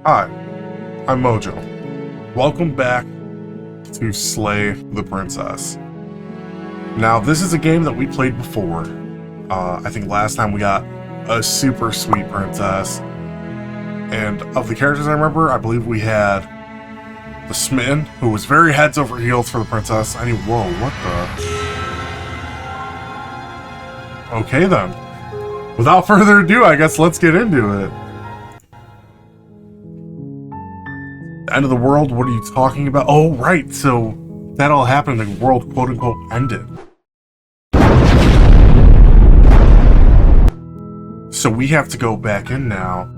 Hi, I'm Mojo. Welcome back to Slay the Princess. Now, this is a game that we played before. I think last time we got a super sweet princess. And of the characters I remember, I believe we had the Smitten, who was very heads over heels for the princess. Whoa, what the? Okay then. Without further ado, I guess let's get into it. End of the world? What are you talking about? Oh, right. So that all happened and the world, quote unquote, ended. So we have to go back in now.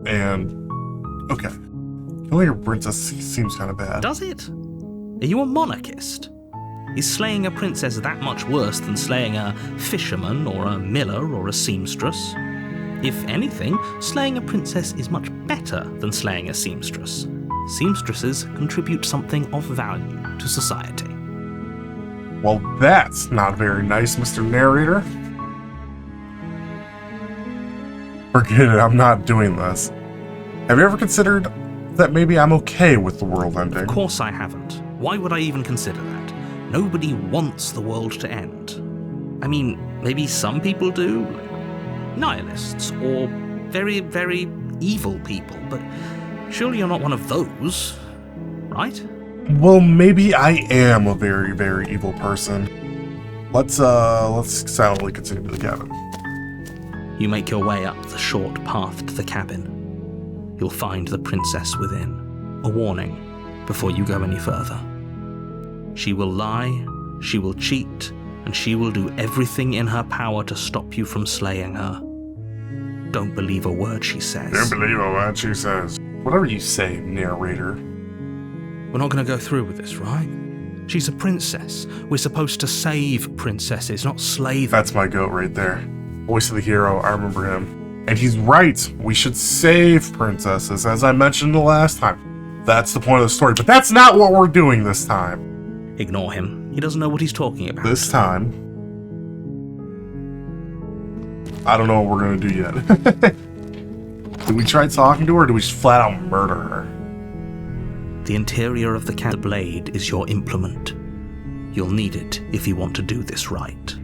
And okay, killing a princess seems kind of bad. Does it? Are you a monarchist? Is slaying a princess that much worse than slaying a fisherman or a miller or a seamstress? If anything, slaying a princess is much better than slaying a seamstress. Seamstresses contribute something of value to society. Well, that's not very nice, Mr. Narrator. Forget it, I'm not doing this. Have you ever considered that maybe I'm okay with the world ending? Of course I haven't. Why would I even consider that? Nobody wants the world to end. I mean, maybe some people do, nihilists, or very, very evil people, but surely you're not one of those, right? Well, maybe I am a very, very evil person. Let's silently continue to the cabin. You make your way up the short path to the cabin. You'll find the princess within. A warning before you go any further. She will lie, she will cheat, and she will do everything in her power to stop you from slaying her. Don't believe a word she says. Don't believe a word she says. Whatever you say, narrator. We're not going to go through with this, right? She's a princess. We're supposed to save princesses, not slay them. That's my goat right there. Voice of the hero, I remember him. And he's right, we should save princesses, as I mentioned the last time. That's the point of the story, but that's not what we're doing this time. Ignore him. He doesn't know what he's talking about. This time, I don't know what we're gonna do yet. Do we try talking to her, or do we just flat out murder her? The interior of the blade is your implement. You'll need it if you want to do this right.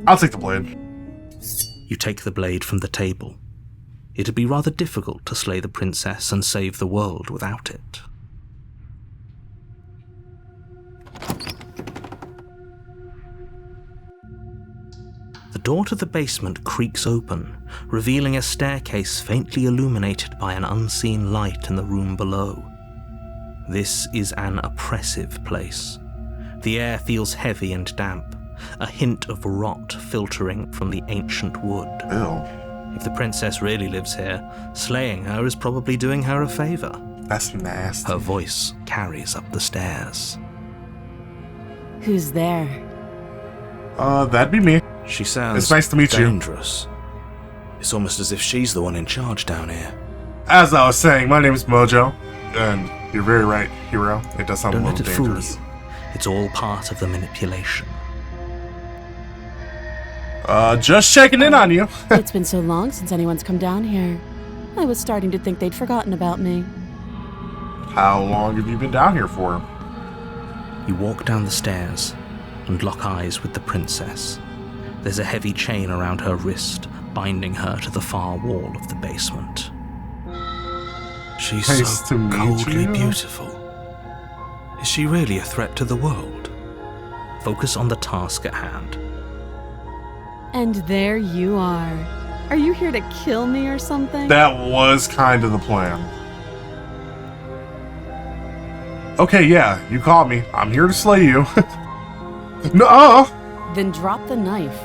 I'll take the blade. You take the blade from the table. It'd be rather difficult to slay the princess and save the world without it. The door to the basement creaks open, revealing a staircase faintly illuminated by an unseen light in the room below. This is an oppressive place. The air feels heavy and damp, a hint of rot filtering from the ancient wood. Ew. If the princess really lives here, slaying her is probably doing her a favor. That's nasty. Her voice carries up the stairs. Who's there? That'd be me. She sounds It's nice to meet you. dangerous. It's almost as if she's the one in charge down here. As I was saying, my name is Mojo, and you're very right, hero. It does sound Don't a let little it fool dangerous. you. It's all part of the manipulation. Just checking in on you. It's been so long since anyone's come down here. I was starting to think they'd forgotten about me. How long have you been down here for? You walk down the stairs and lock eyes with the princess. There's a heavy chain around her wrist, binding her to the far wall of the basement. She's Nice to so meet coldly you. beautiful. Is she really a threat to the world? Focus on the task at hand. And there you are. Are you here to kill me or something? That was kind of the plan. Okay, yeah, you caught me. I'm here to slay you. No. Then drop the knife.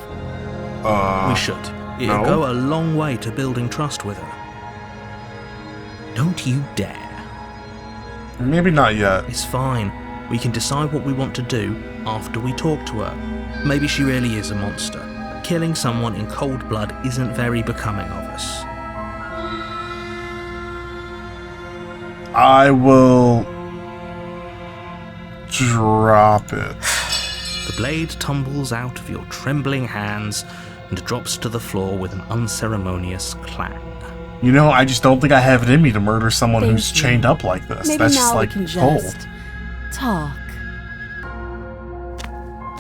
We should. It'll no. go a long way to building trust with her. Don't you dare. Maybe not yet. It's fine. We can decide what we want to do after we talk to her. Maybe she really is a monster. Killing someone in cold blood isn't very becoming of us. I will drop it. The blade tumbles out of your trembling hands and drops to the floor with an unceremonious clang. You know, I just don't think I have it in me to murder someone Thank who's you. chained up like this. Maybe That's now just we like can cold. just talk.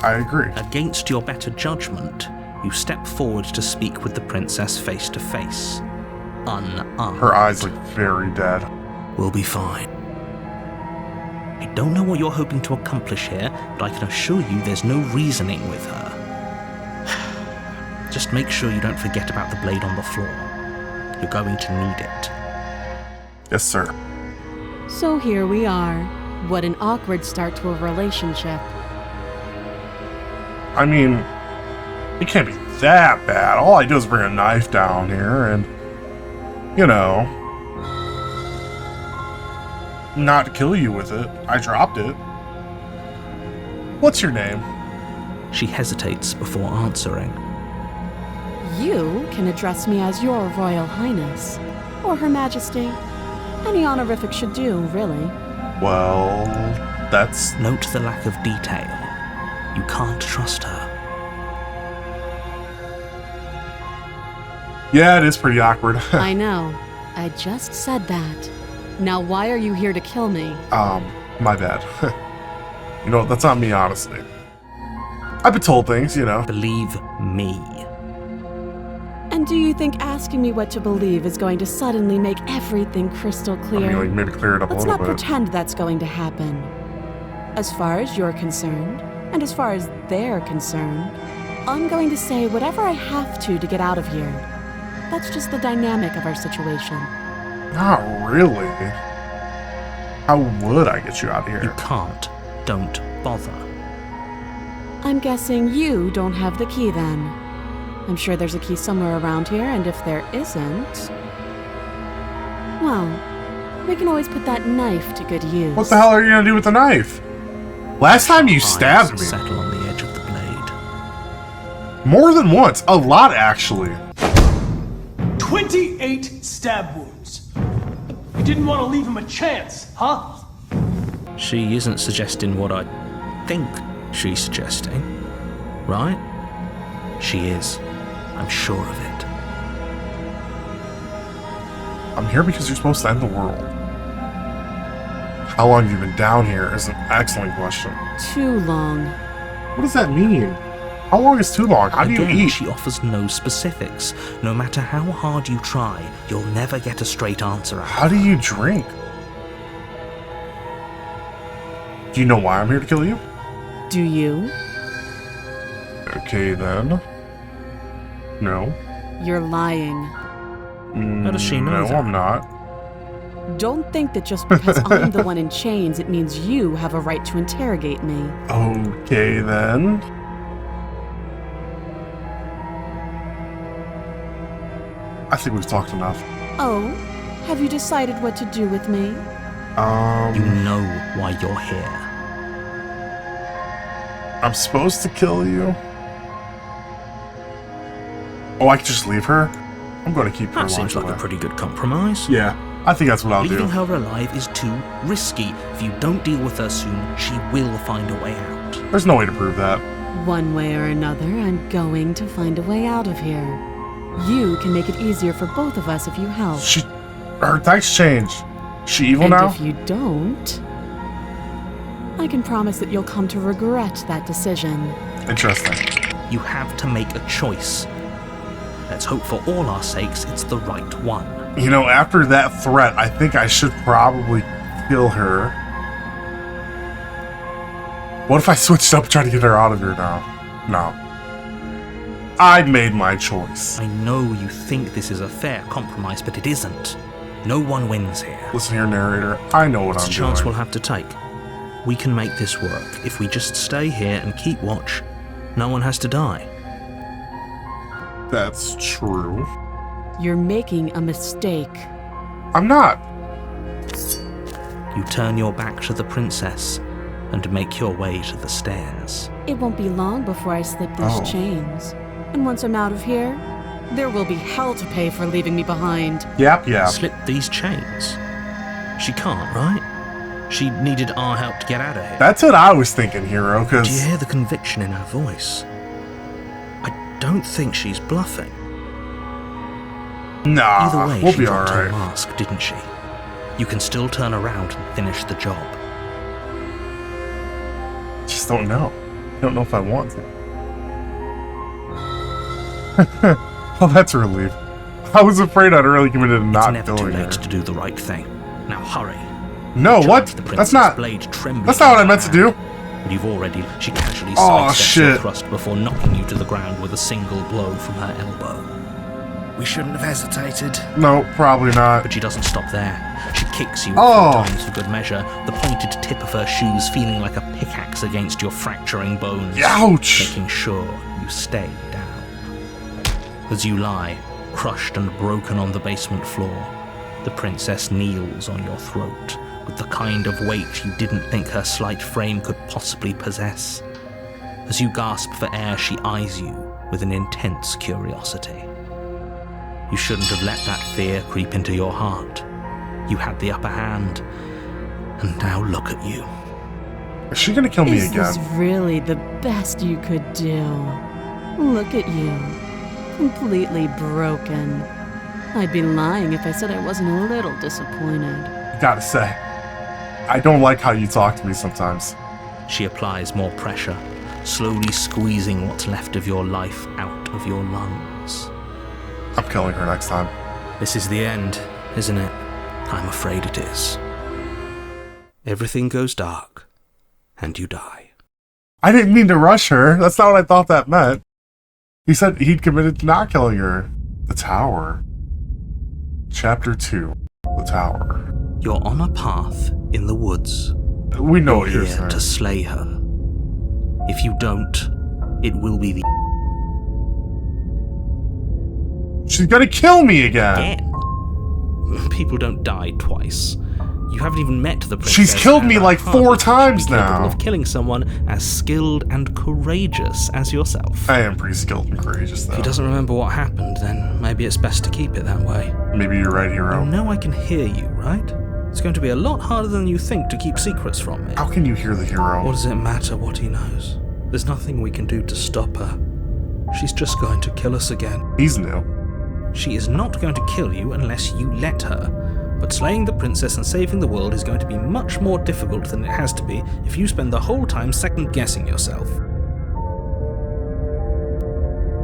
I agree. Against your better judgment, you step forward to speak with the princess face to face. Unarmed. Her eyes look very dead. We'll be fine. I don't know what you're hoping to accomplish here, but I can assure you there's no reasoning with her. Just make sure you don't forget about the blade on the floor. You're going to need it. Yes, sir. So here we are. What an awkward start to a relationship. I mean, it can't be that bad. All I do is bring a knife down here and, you know, not kill you with it. I dropped it. What's your name? She hesitates before answering. You can address me as your Royal Highness, or Her Majesty. Any honorific should do, really. Well, that's... Note the lack of detail. You can't trust her. Yeah, it is pretty awkward. I know. I just said that. Now why are you here to kill me? My bad. You know, that's not me, honestly. I've been told things, you know. Believe me. And do you think asking me what to believe is going to suddenly make everything crystal I clear? mean, like, maybe clear it up Let's a not little bit. pretend that's going to happen. As far as you're concerned, and as far as they're concerned, I'm going to say whatever I have to get out of here. That's just the dynamic of our situation. Not really. How would I get you out of You here? can't. Don't bother. I'm guessing you don't have the key then. I'm sure there's a key somewhere around here, and if there isn't... well, we can always put that knife to good use. What the hell are you gonna do with the knife? Last time you stabbed Eyes me. settle on the edge of the blade. More than once. A lot, actually. 28 stab wounds. You didn't want to leave him a chance, huh? She isn't suggesting what I think she's suggesting, right? She is. I'm sure of it. I'm here because you're supposed to end the world. How long have you been down here is an excellent question. Too long. What does that mean? How long is too long? How do you Again, eat? she offers no specifics. No matter how hard you try, you'll never get a straight answer out. How do you drink? Do you know why I'm here to kill you? Do you? Okay, then. No. You're lying. How does she know No, that? I'm not. Don't think that just because I'm the one in chains, it means you have a right to interrogate me. Okay, then. I think we've talked enough. Oh, have you decided what to do with me? You know why you're here. I'm supposed to kill you? Oh, I could just leave her? I'm going to keep her That seems like away. a pretty good compromise. Yeah, I think that's what I'll Leaving do. her alive is too risky. If you don't deal with her soon, she will find a way out. There's no way to prove that. One way or another, I'm going to find a way out of here. You can make it easier for both of us if you help. Her text changed. She evil And now? if you don't, I can promise that you'll come to regret that decision. Interesting. You have to make a choice. Let's hope for all our sakes it's the right one. You know, after that threat, I think I should probably kill her. What if I switched up and tried to get her out of here now? No. I made my choice. I know you think this is a fair compromise, but it isn't. No one wins here. Listen here, narrator. I know what It's I'm a chance doing. we'll have to take. We can make this work. If we just stay here and keep watch, no one has to die. That's true. You're making a mistake. I'm not. You turn your back to the princess and make your way to the stairs. It won't be long before I slip these Oh. chains. And once I'm out of here, there will be hell to pay for leaving me behind. Yep. Slip these chains. She can't, right? She needed our help to get out of here. That's what I was thinking, hero, Do you because hear the conviction in her voice? I don't think she's bluffing. Nah, Either way, we'll she be dropped her alright. mask, didn't she? You can still turn around and finish the job. Just don't know. I don't know if I want to. Well, that's a relief. I was afraid I'd really committed to It's not never too killing late her. to do the right thing. Now hurry. No, You what? charge the That's princess not. blade trembling That's not what I in meant her to do. hand. But you've already. She casually Oh, sidesteps shit. your thrust before knocking you to the ground with a single blow from her elbow. We shouldn't have hesitated. No, probably not. But she doesn't stop there. She kicks you a Oh. few times for good measure, the pointed tip of her shoes feeling like a pickaxe against your fracturing bones, Ouch! making sure you stay down. As you lie, crushed and broken on the basement floor, the princess kneels on your throat with the kind of weight you didn't think her slight frame could possibly possess. As you gasp for air, she eyes you with an intense curiosity. You shouldn't have let that fear creep into your heart. You had the upper hand, and now look at you. Is she gonna kill me Is this again? really the best you could do? Look at you. Completely broken. I'd be lying if I said I wasn't a little disappointed. Gotta say, I don't like how you talk to me sometimes. She applies more pressure, slowly squeezing what's left of your life out of your lungs. I'm killing her next time. This is the end, isn't it? I'm afraid it is. Everything goes dark, and you die. I didn't mean to rush her. That's not what I thought that meant. He said he'd committed to not killing her. The Tower. Chapter 2. The Tower. You're on a path in the woods. We know You're what you're here saying. to slay her. If you don't, it will be the She's gonna kill me again. end. People don't die twice. You haven't even met the princess. She's killed and me are like hardly 4 times capable now. of killing someone as skilled and courageous as yourself. I am pretty skilled and courageous, If though. he doesn't remember what happened, then maybe it's best to keep it that way. Maybe you're right, You hero. know I can hear you, right? It's going to be a lot harder than you think to keep secrets from me. How can you hear the What hero? does it matter what he knows? There's nothing we can do to stop her. She's just going to kill us again. He's new. She is not going to kill you unless you let her. But slaying the princess and saving the world is going to be much more difficult than it has to be if you spend the whole time second-guessing yourself.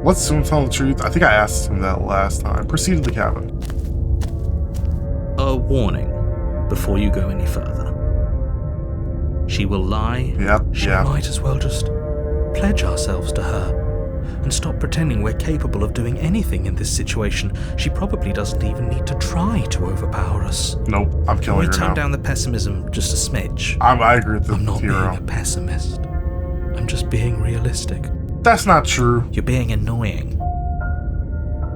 Let's soon tell the truth. I think I asked him that last time. Proceed to the cabin. A warning before you go any further. She will lie. Yep, She yeah. might as well just pledge ourselves to her and stop pretending we're capable of doing anything in this situation. She probably doesn't even need to try to overpower us. Nope, I'm Can killing we her tone now. down the pessimism just a smidge? I agree with the I'm not being hero. a pessimist. I'm just being realistic. That's not true. You're being annoying.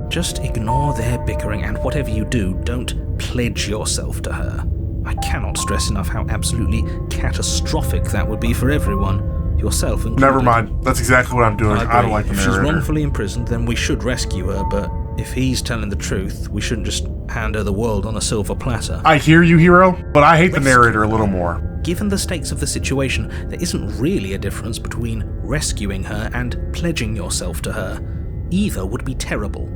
Just ignore their bickering, and whatever you do, don't pledge yourself to her. I cannot stress enough how absolutely catastrophic that would be for everyone, yourself included. Never mind. That's exactly what I'm doing. I don't agree. like the If she's narrator. wrongfully imprisoned, then we should rescue her, but if he's telling the truth, we shouldn't just hand her the world on a silver platter. I hear you, hero, but I hate the Rescue narrator a little more. Given the stakes of the situation, there isn't really a difference between rescuing her and pledging yourself to her. Either would be terrible.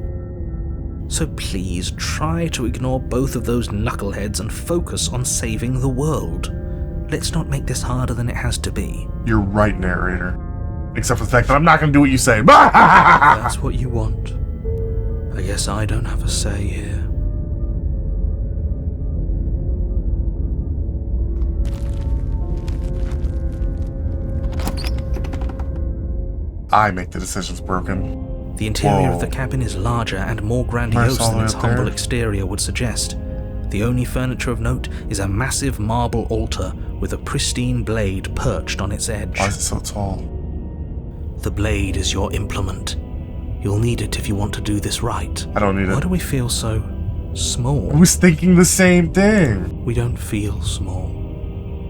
So please try to ignore both of those knuckleheads and focus on saving the world. Let's not make this harder than it has to be. You're right, narrator. Except for the fact that I'm not going to do what you say. That's what you want. I guess I don't have a say here. I make the decisions, Broken. The interior of the Whoa. cabin is larger and more grandiose all the than way its up there. humble exterior would suggest. The only furniture of note is a massive marble altar with a pristine blade perched on its edge. Why is it so tall? The blade is your implement. You'll need it if you want to do this right. I don't need Why it. do we feel so small? I was thinking the same thing. We don't feel small.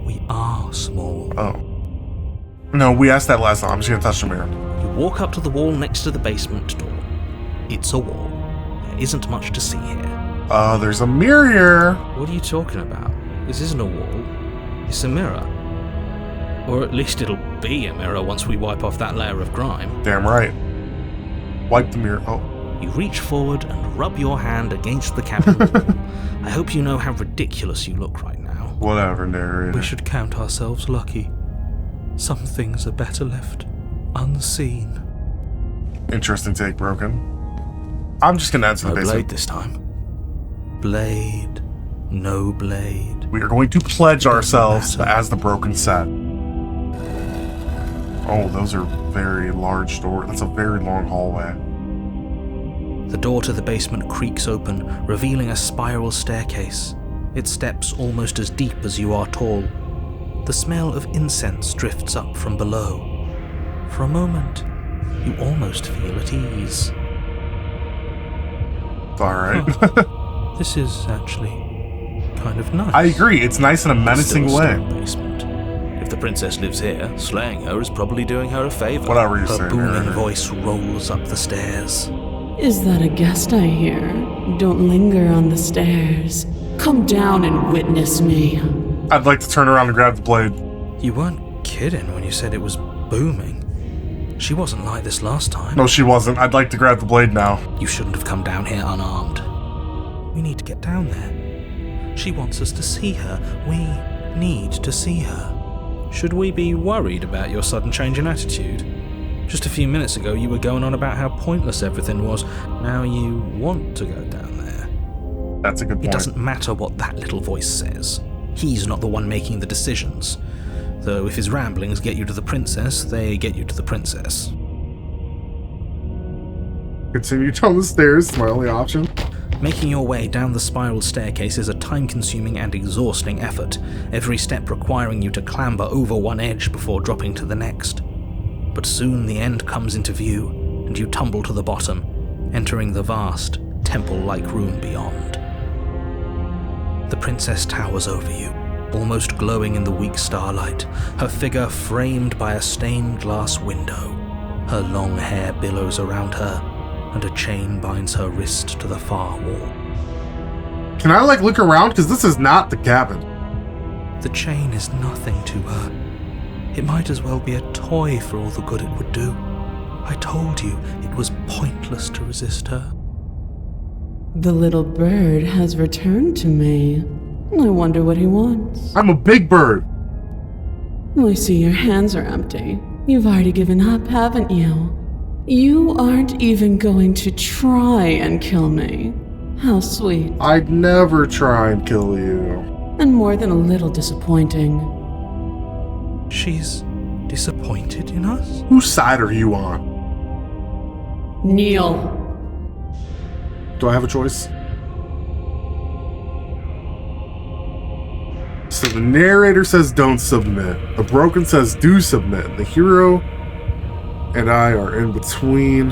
We are small. Oh. No, we asked that last time. I'm just going to touch the mirror. You walk up to the wall next to the basement door. It's a wall. There isn't much to see here. There's a mirror here. What are you talking about? This isn't a wall. It's a mirror. Or at least it'll be a mirror once we wipe off that layer of grime. Damn right. Wipe the mirror. Oh. You reach forward and rub your hand against the cabin wall. I hope you know how ridiculous you look right now. Whatever, narrator. We should count ourselves lucky. Some things are better left unseen. Interesting take, Broken. I'm just gonna answer the No basic. blade this time. Blade, no blade. We are going to pledge ourselves as the Broken said. Oh, those are very large doors. That's a very long hallway. The door to the basement creaks open, revealing a spiral staircase. Its steps almost as deep as you are tall. The smell of incense drifts up from below. For a moment, you almost feel at ease. Alright. This is actually kind of nice. I agree. It's nice in a menacing Still a way. stone basement. If the princess lives here, slaying her is probably doing her a favor. Whatever you Her say, booming narrator. voice rolls up the stairs. Is that a guest I hear? Don't linger on the stairs. Come down and witness me. I'd like to turn around and grab the blade. You weren't kidding when you said it was booming. She wasn't like this last time. No, she wasn't. I'd like to grab the blade now. You shouldn't have come down here unarmed. We need to get down there. She wants us to see her. We need to see her. Should we be worried about your sudden change in attitude? Just a few minutes ago, you were going on about how pointless everything was. Now you want to go down there. That's a good It point. doesn't matter what that little voice says. He's not the one making the decisions. Though if his ramblings get you to the princess, they get you to the princess. Continue down the stairs. It's my only option. Making your way down the spiral staircase is a time-consuming and exhausting effort, every step requiring you to clamber over one edge before dropping to the next. But soon the end comes into view, and you tumble to the bottom, entering the vast, temple-like room beyond. The princess towers over you, almost glowing in the weak starlight, her figure framed by a stained glass window. Her long hair billows around her, and a chain binds her wrist to the far wall. Can I, look around? Because this is not the cabin. The chain is nothing to her. It might as well be a toy for all the good it would do. I told you it was pointless to resist her. The little bird has returned to me. I wonder what he wants. I'm a big bird. I see your hands are empty. You've already given up, haven't you? You aren't even going to try and kill me. How sweet. I'd never try and kill you. And more than a little disappointing. She's disappointed in us? Whose side are you on? Kneel. Do I have a choice? So the narrator says don't submit. The Broken says do submit. The hero and I are in between.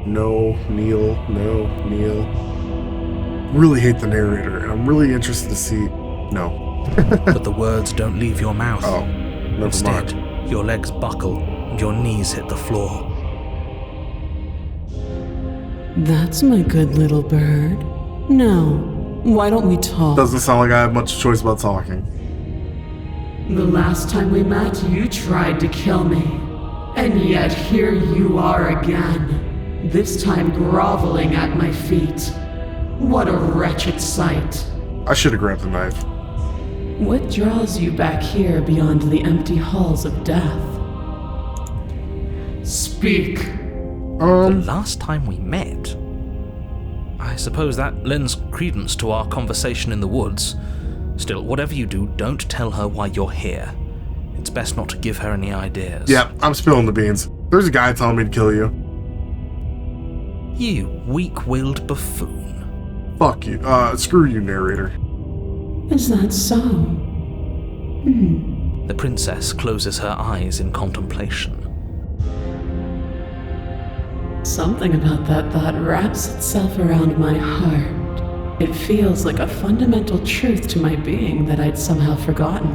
No, kneel, no, kneel. Really hate the narrator, and I'm really interested to see. No. But the words don't leave your mouth. Oh, never Instead, mind. your legs buckle and your knees hit the floor. That's my good little bird. Now, why don't we talk? Doesn't sound like I have much choice about talking. The last time we met, you tried to kill me. And yet here you are again. This time groveling at my feet. What a wretched sight. I should have grabbed the knife. What draws you back here beyond the empty halls of death? Speak. The last time we met? I suppose that lends credence to our conversation in the woods. Still, whatever you do, don't tell her why you're here. It's best not to give her any ideas. Yeah, I'm spilling the beans. There's a guy telling me to kill you. You weak-willed buffoon. Fuck you. Screw you, narrator. Is that so? The princess closes her eyes in contemplation. Something about that thought wraps itself around my heart. It feels like a fundamental truth to my being that I'd somehow forgotten.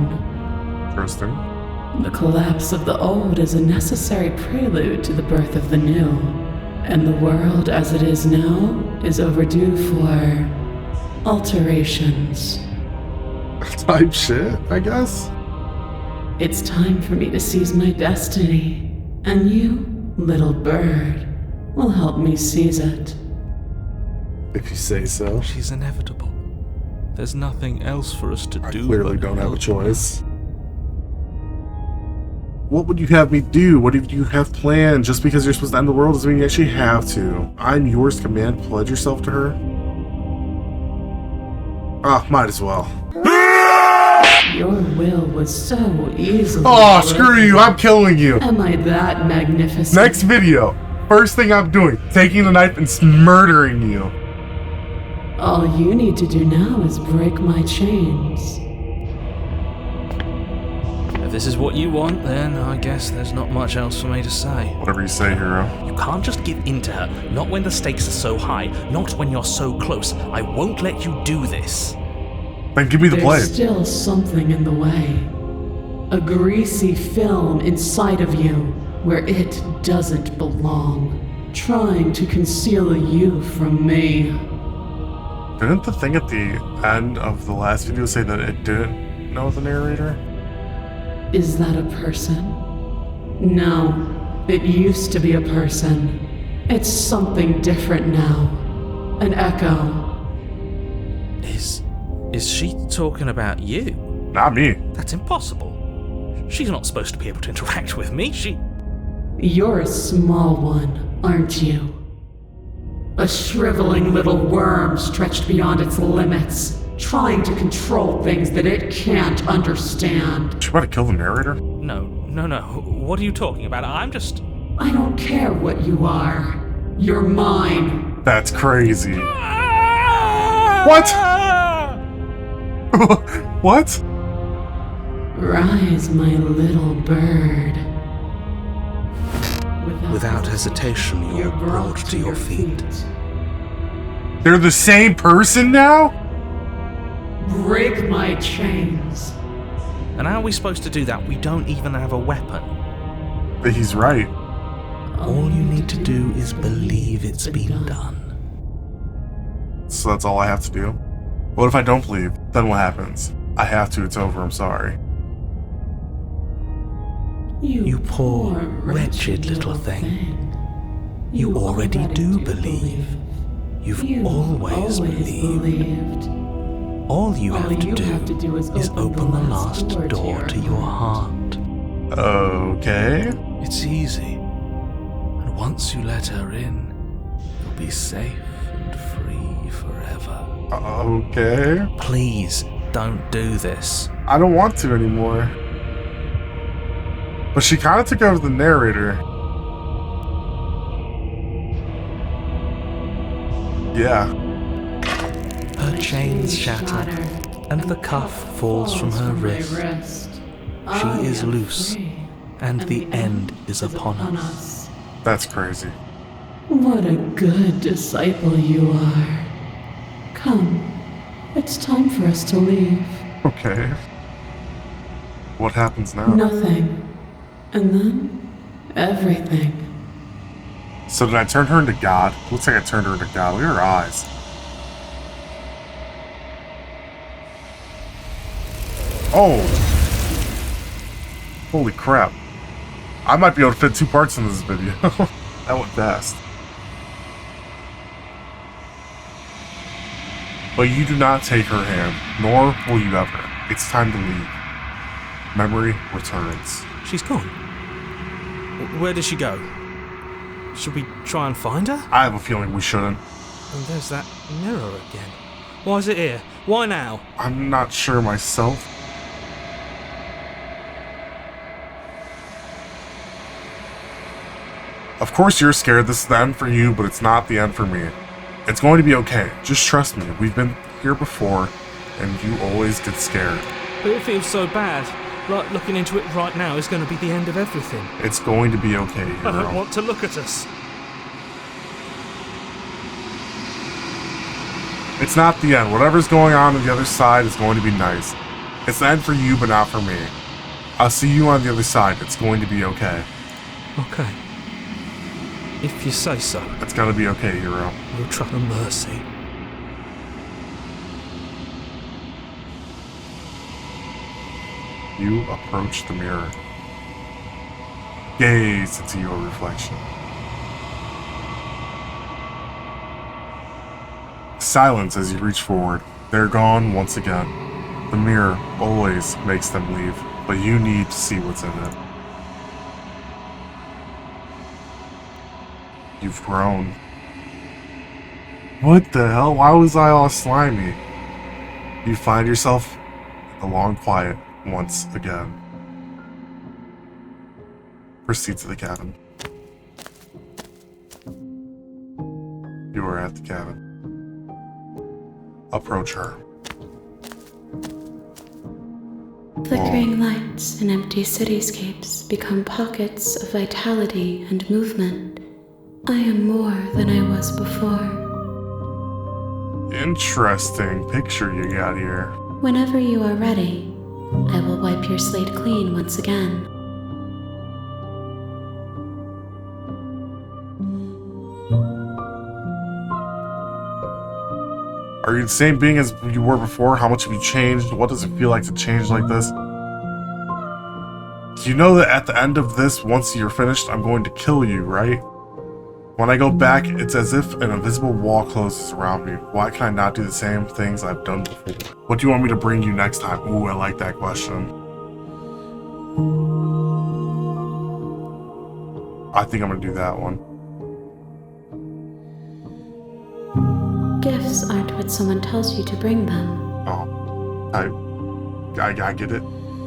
Interesting. The collapse of the old is a necessary prelude to the birth of the new. And the world as it is now is overdue for alterations. Type shit, I guess. It's time for me to seize my destiny. And you, little bird, will help me seize it. If you say so. She's inevitable. There's nothing else for us to I do. clearly but don't have a help choice. What would you have me do? What do you have planned? Just because you're supposed to end the world doesn't mean you actually have to. I'm yours to command. Pledge yourself to her. Ah, might as well. Your will was so easily. Oh, screw you! I'm killing you. Am I that magnificent? Next video. First thing I'm doing, taking the knife and murdering you. All you need to do now is break my chains. If this is what you want, then I guess there's not much else for me to say. Whatever you say, hero. You can't just give in to her, not when the stakes are so high, not when you're so close. I won't let you do this. Then give me the blade. There's still something in the way. A greasy film inside of you where it doesn't belong, trying to conceal you from me. Didn't the thing at the end of the last video say that it didn't know the narrator? Is that a person? No, it used to be a person. It's something different now. An echo. Is she talking about you? Not me. That's impossible. She's not supposed to be able to interact with me. You're a small one, aren't you? A shriveling little worm stretched beyond its limits, trying to control things that it can't understand. She about to kill the narrator? No. What are you talking about? I don't care what you are. You're mine. That's crazy. What? What? Rise, my little bird. Without hesitation, you're brought to your feet. They're the same person now? Break my chains. And how are we supposed to do that? We don't even have a weapon. But he's right. All you need to do is believe it's been done. So that's all I have to do? What if I don't believe? Then what happens? I have to, it's over, I'm sorry. You poor, wretched little thing. You already do believe. You've always believed. All you have to do is open the last door to your heart. Okay. It's easy. And once you let her in, you'll be safe and free forever. Okay. Please, don't do this. I don't want to anymore. But she kind of took over the narrator. Yeah. Her chains shatter, and the cuff falls from her wrist. She is loose, and the end is upon us. That's crazy. What a good disciple you are. Come, it's time for us to leave. Okay. What happens now? Nothing. And then, everything. So did I turn her into God? Looks like I turned her into God. Look at her eyes. Oh! Holy crap. I might be able to fit 2 parts in this video. That went fast. But you do not take her hand, nor will you ever. It's time to leave. Memory returns. She's gone. Where did she go? Should we try and find her? I have a feeling we shouldn't. And there's that mirror again. Why is it here? Why now? I'm not sure myself. Of course you're scared this is the end for you, but it's not the end for me. It's going to be okay. Just trust me. We've been here before, and you always get scared. But it feels so bad. Like looking into it right now is going to be the end of everything. It's going to be okay, hero. I don't want to look at us. It's not the end. Whatever's going on the other side is going to be nice. It's the end for you, but not for me. I'll see you on the other side. It's going to be okay. Okay. If you say so. It's gonna be okay, hero. We'll try the mercy. You approach the mirror. Gaze into your reflection. silence as you reach forward. They're gone once again. The mirror always makes them leave, but you need to see what's in it. You've grown. What the hell? Why was I all slimy? You find yourself in the long quiet once again. Proceed to the cabin. You are at the cabin. Approach her. Flickering lights and empty cityscapes become pockets of vitality and movement. I am more than I was before. Interesting picture you got here. Whenever you are ready, I will wipe your slate clean once again. Are you the same being as you were before? How much have you changed? What does it feel like to change like this? Do you know that at the end of this, once you're finished, I'm going to kill you, right? When I go back, it's as if an invisible wall closes around me. Why can I not do the same things I've done before? What do you want me to bring you next time? Ooh, I like that question. I think I'm gonna do that one. Gifts aren't what someone tells you to bring them. Oh, I get it.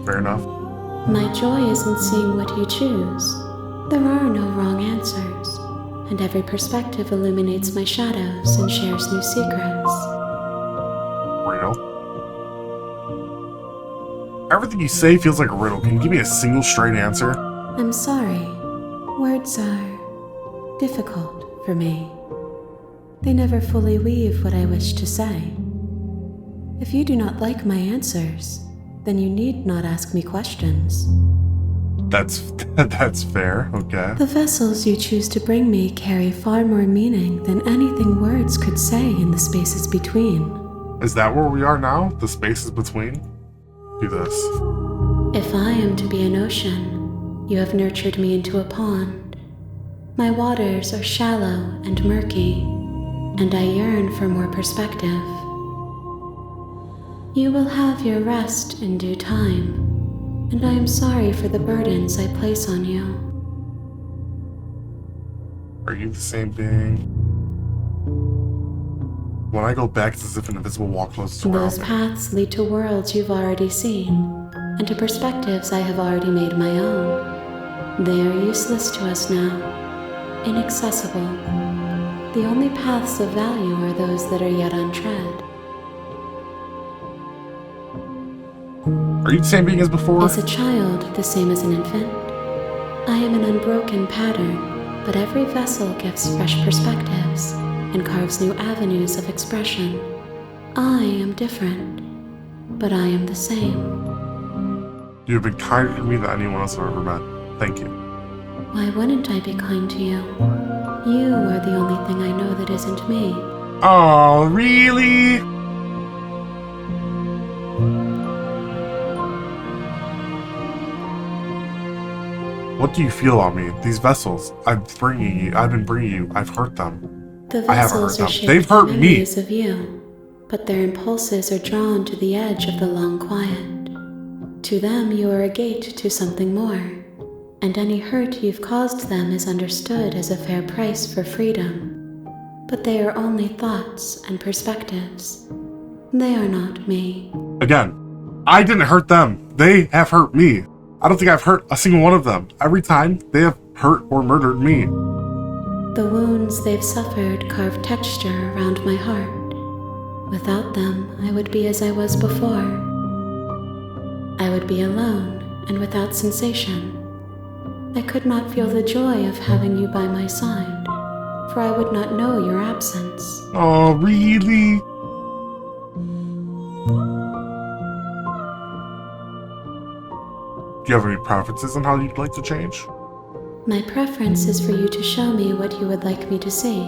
Fair enough. My joy is in seeing what you choose. There are no wrong answers, and every perspective illuminates my shadows and shares new secrets. Riddle. Everything you say feels like a riddle. Can you give me a single straight answer? I'm sorry. Words are difficult for me. They never fully weave what I wish to say. If you do not like my answers, then you need not ask me questions. That's fair, okay. The vessels you choose to bring me carry far more meaning than anything words could say in the spaces between. Is that where we are now? The spaces between? Do this. If I am to be an ocean, you have nurtured me into a pond. My waters are shallow and murky, and I yearn for more perspective. You will have your rest in due time, and I am sorry for the burdens I place on you. Are you the same being? When I go back, it's as if an invisible wall closes around Those me. paths lead to worlds you've already seen, and to perspectives I have already made my own. They are useless to us now, inaccessible. The only paths of value are those that are yet untread. Are you the same being as before? Is a child the same as an infant? I am an unbroken pattern, but every vessel gives fresh perspectives and carves new avenues of expression. I am different, but I am the same. You have been kinder to me than anyone else I've ever met. Thank you. Why wouldn't I be kind to you? You are the only thing I know that isn't me. Oh, really? What do you feel on me? These vessels, I've been bringing you, I've hurt them. The I haven't vessels hurt are them. shaped They've hurt me. memories of you, but their impulses are drawn to the edge of the long quiet. To them, you are a gate to something more, and any hurt you've caused them is understood as a fair price for freedom. But they are only thoughts and perspectives. They are not me. Again, I didn't hurt them. They have hurt me. I don't think I've hurt a single one of them. Every time, they have hurt or murdered me. The wounds they've suffered carve texture around my heart. Without them, I would be as I was before. I would be alone and without sensation. I could not feel the joy of having you by my side, for I would not know your absence. Oh, really? Do you have any preferences on how you'd like to change? My preference is for you to show me what you would like me to see.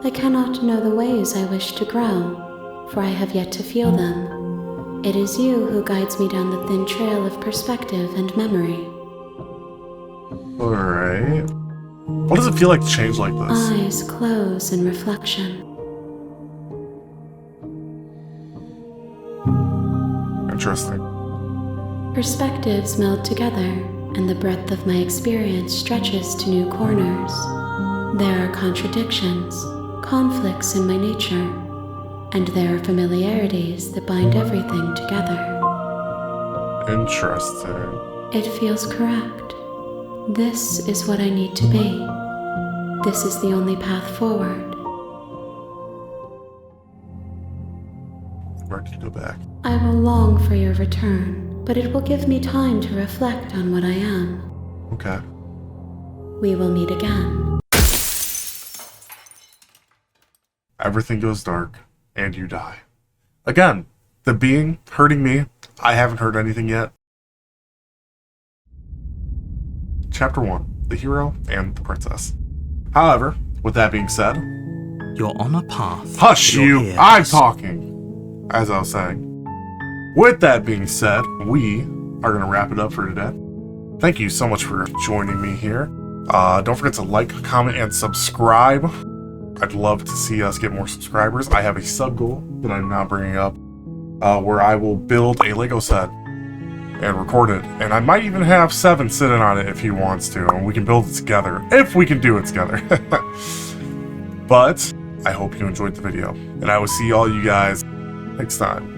I cannot know the ways I wish to grow, for I have yet to feel them. It is you who guides me down the thin trail of perspective and memory. Alright. What does it feel like to change like this? Eyes close in reflection. Interesting. Perspectives meld together, and the breadth of my experience stretches to new corners. There are contradictions, conflicts in my nature, and there are familiarities that bind everything together. Interesting. It feels correct. This is what I need to be. This is the only path forward. I'm ready to go back. I will long for your return, but it will give me time to reflect on what I am. Okay. We will meet again. Everything goes dark, and you die. Again, the being hurting me. I haven't heard anything yet. Chapter 1. The Hero and the Princess. However, with that being said... You're on a path. Hush You're you! here. I'm talking! As I was saying. With that being said, we are going to wrap it up for today. Thank you so much for joining me here. Don't forget to like, comment, and subscribe. I'd love to see us get more subscribers. I have a sub goal that I'm now bringing up, where I will build a Lego set and record it. And I might even have Seven sitting on it if he wants to, and we can build it together, if we can do it together. But I hope you enjoyed the video, and I will see all you guys next time.